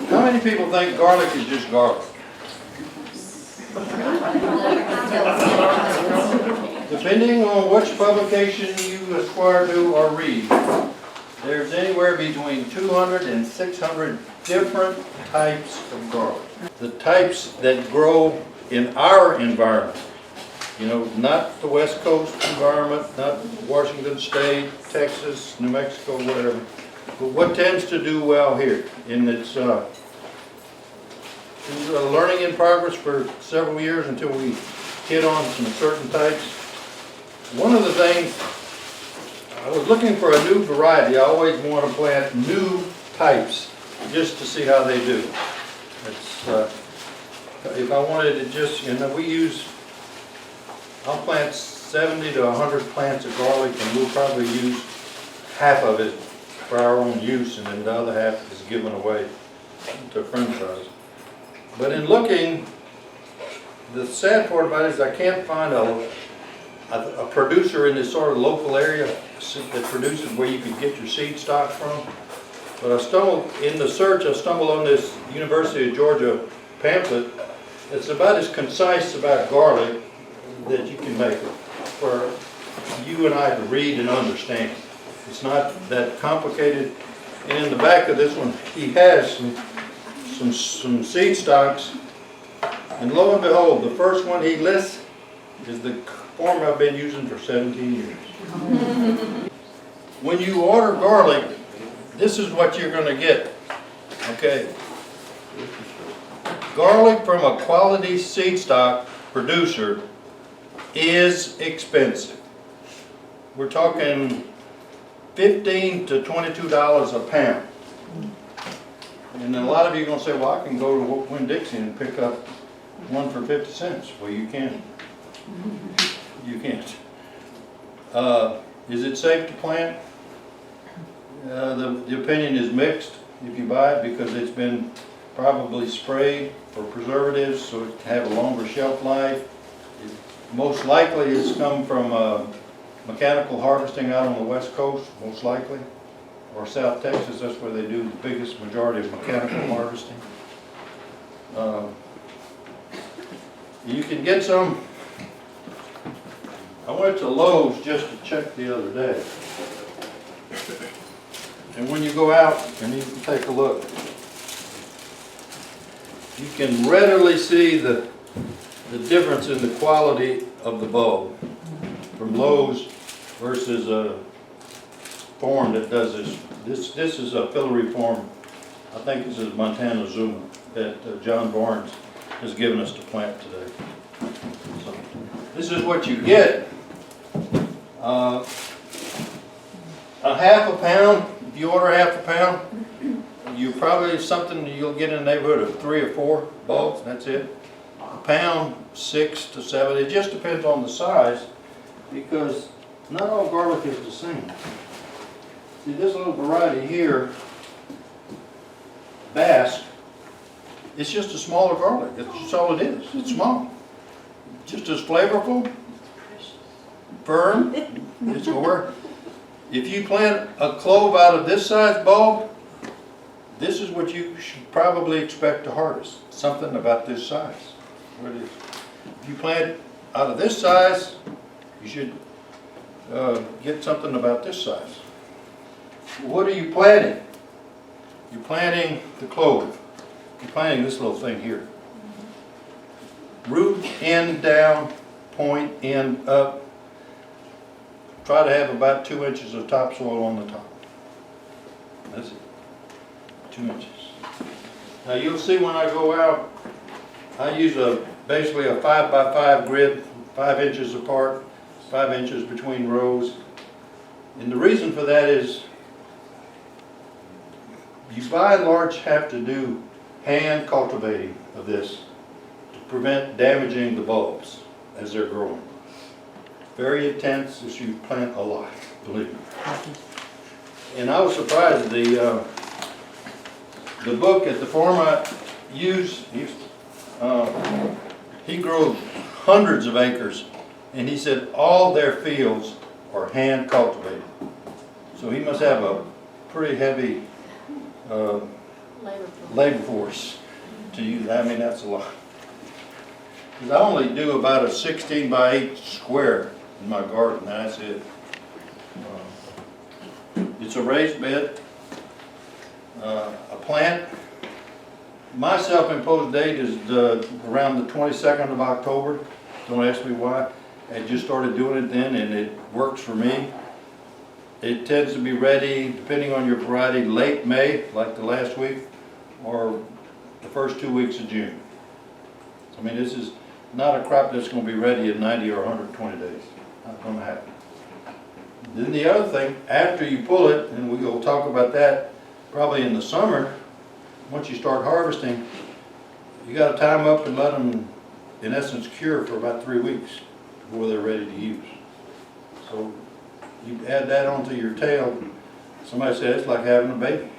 How many people think garlic is just garlic? Depending on which publication you aspire to or read, there's anywhere between 200 and 600 different types of garlic. The types that grow in our environment, you know, not the West Coast environment, not Washington State, Texas, New Mexico, whatever, but what tends to do well here. And it's a learning in progress for several years until we hit on some certain types. One of the things, I was looking for a new variety. I always want to plant new types just to see how they do. It's, if I wanted to just, you know, I'll plant 70 to 100 plants of garlic, and we'll probably use half of it for our own use, and then the other half is given away to friends of ours. But in looking, the sad part about it is I can't find a producer in this sort of local area that produces where you could get your seed stock from. But in the search, I stumbled on this University of Georgia pamphlet. It's about as concise about garlic that you can make it for you and I to read and understand. It's not that complicated. And in the back of this one, he has some seed stocks. And lo and behold, the first one he lists is the form I've been using for 17 years. When you order garlic, this is what you're going to get. Okay. Garlic from a quality seed stock producer is expensive. We're talking $15 to $22 a pound. And a lot of you are going to say, well, I can go to Winn-Dixie and pick up one for 50 cents. Well, you can. You can't. Is it safe to plant? The opinion is mixed if you buy it, because it's been probably sprayed for preservatives so it can have a longer shelf life. It most likely has come from mechanical harvesting out on the West Coast, most likely, or South Texas. That's where they do the biggest majority of mechanical harvesting. You can get some. I went to Lowe's just to check the other day. And when you go out and you can take a look, you can readily see the difference in the quality of the bulb from Lowe's versus a form that does this. This is a filiary form. I think this is Montana Zuma that John Barnes has given us to plant today. So this is what you get. A half a pound, if you order half a pound, you probably something you'll get in the neighborhood of 3 or 4 bulbs, that's it. A pound, 6 to 7, it just depends on the size, because not all garlic is the same. See, this little variety here, Basque, it's just a smaller garlic. That's all it is. It's small. Just as flavorful, firm. It's more. If you plant a clove out of this size bulb, this is what you should probably expect to harvest. Something about this size. What it is. If you plant it out of this size, you should get something about this size. What are you planting? You're planting the clove. You're planting this little thing here. Root end down, point end up. Try to have about 2 inches of topsoil on the top. That's it. 2 inches. Now you'll see when I go out, I use basically a 5 by 5 grid, 5 inches apart, 5 inches between rows. And the reason for that is you by and large have to do hand cultivating of this to prevent damaging the bulbs as they're growing. Very intense as you plant a lot, believe me. And I was surprised the book at the farm I use, he grows hundreds of acres, and he said all their fields are hand cultivated. So he must have a pretty heavy labor force to use. I mean, that's a lot. Because I only do about a 16 by 8 square in my garden, that's it. It's a raised bed, a plant. My self-imposed date is around the 22nd of October. Don't ask me why. I just started doing it then, and it works for me. It tends to be ready, depending on your variety, late May, like the last week, or the first 2 weeks of June. I mean, this is not a crop that's going to be ready in 90 or 120 days. Not going to happen. Then the other thing, after you pull it, and we'll talk about that probably in the summer, once you start harvesting, you got to tie them up and let them, in essence, cure for about 3 weeks before they're ready to use. So you add that onto your tail, somebody said it's like having a baby.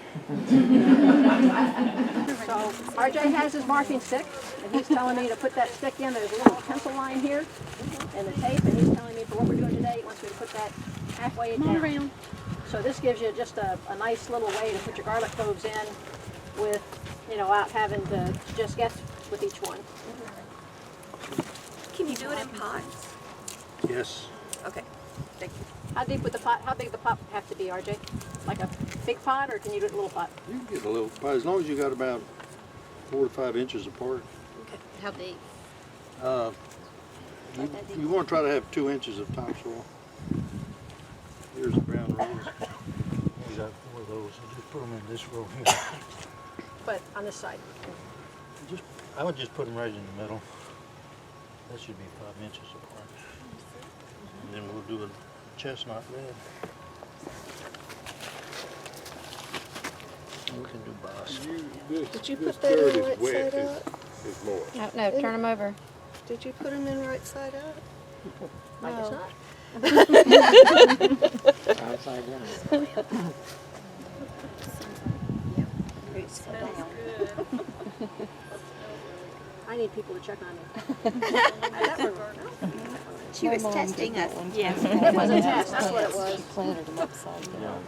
So RJ has his marking stick, and he's telling me to put that stick in. There's a little pencil line here and the tape, and he's telling me for what we're doing today, he wants me to put that halfway down. So this gives you just a nice little way to put your garlic cloves in with, you know, without having to just guess with each one. Can you do it in pots? Yes. Okay, thank you. How deep would the pot, how big the pot have to be, RJ? Like a big pot, or can you do it in a little pot? You can get a little, as long as you got about 4 to 5 inches apart. Okay, how deep? You want to try to have 2 inches of topsoil. Here's the brown rose. We got 4 of those, so just put them in this row here. But on this side. I would just put them right in the middle. That should be 5 inches apart. And then we'll do a chestnut red. We can do boss. Did you put that in right side up? No, turn them over. Did you put them in right side up? I guess not. Outside down. I need people to check on me. She was testing us. Yes. It was a test, that's what it was. Planted them upside down.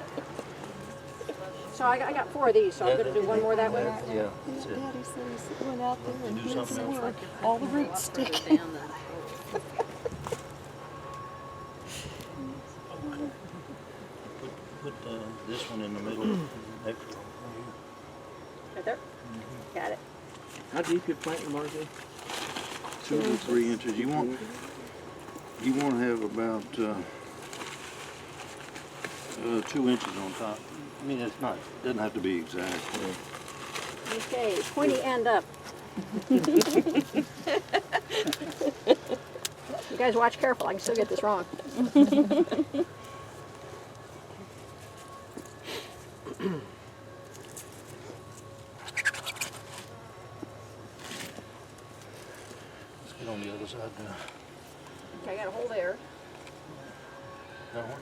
So I got 4 of these, so I'm going to do one more that way. Yeah, that's it. Daddy said he went out there and Do he something else. saw all the roots sticking. Put this one in the middle. Next one. Right there? Got it. How deep you plant them, RJ? 2 to 3 inches. You want to have about 2 inches on top. I mean, it's not. It doesn't have to be exact. Okay, pointy end up. You guys watch careful, I can still get this wrong. Let's get on the other side now. Okay, I got a hole there. That one?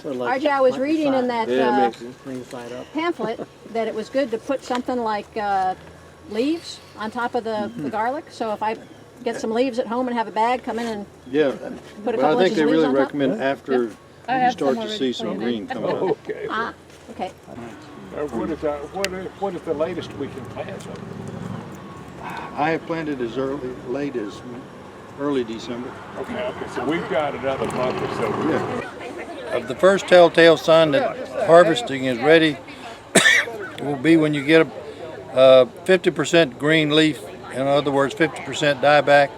RJ, I was reading in that Clean side up. pamphlet that it was good to put something like leaves on top of the garlic. So if I get some leaves at home and have a bag, come in and Yeah, put a but I couple think inches they of leaves really on top. recommend after you start to see some green coming up. Okay. Ah, okay. What is the latest we can plant them? I have planted as late as early December. Okay, so we've got another month or so. Yeah. The first telltale sign that harvesting is ready will be when you get a 50% green leaf, in other words 50% dieback.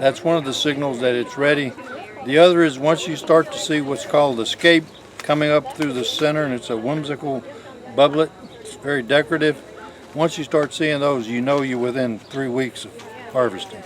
That's one of the signals that it's ready. The other is once you start to see what's called escape coming up through the center, and it's a whimsical bubblet. It's very decorative. Once you start seeing those, you know you're within 3 weeks of harvesting.